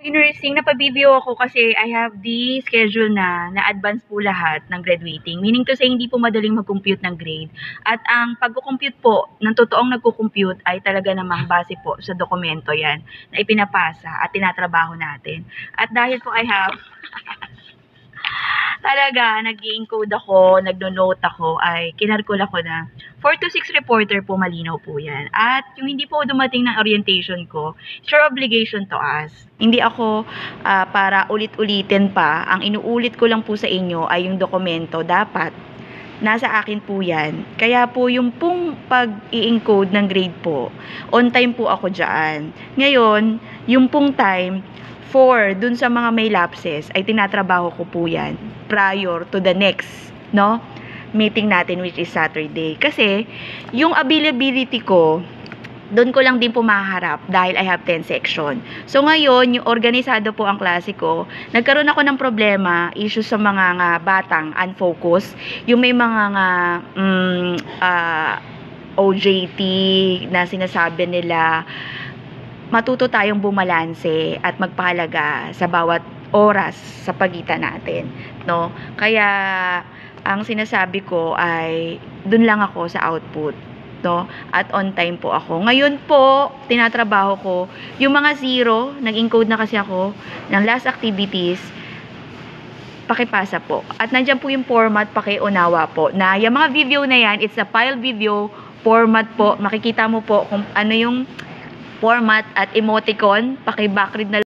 Nursing, napabibio ako kasi I have the schedule na-advance po lahat ng graduating. Meaning to say, hindi po madaling mag-compute ng grade. At ang pag-compute po, ng totoong nagko-compute ay talaga namang base po sa dokumento yan na ipinapasa at tinatrabaho natin. At dahil po I have talaga, nag-i-encode ako, nagno-note ako, ay kinalkula ko na 4 to 6 reporter po, malinaw po yan. At yung hindi po dumating ng orientation ko, it's your obligation to us. Hindi ako para ulit-ulitin pa. Ang inuulit ko lang po sa inyo ay yung dokumento. Dapat nasa akin po yan. Kaya po yung pong pag-i-encode ng grade po, on time po ako dyan. Ngayon, yung pong time, for dun sa mga may lapses, ay tinatrabaho ko po yan prior to the next, no? Meeting natin, which is Saturday. Kasi, yung availability ko, doon ko lang din po maharap dahil I have 10 section. So ngayon, yung organisado po ang klase ko, nagkaroon ako ng problema, issues sa mga nga batang unfocused, yung may mga nga OJT na sinasabi nila, matuto tayong bumalanse at magpahalaga sa bawat oras sa pagitan natin, no? Kaya ang sinasabi ko ay dun lang ako sa output, no? At on time po ako. Ngayon po, tinatrabaho ko yung mga zero, nag-encode na kasi ako ng last activities, pakipasa po. At nandiyan po yung format, pakiunawa po. Na yung mga video na yan, it's a file video format po. Makikita mo po kung ano yung format at emoticon, paki-backread na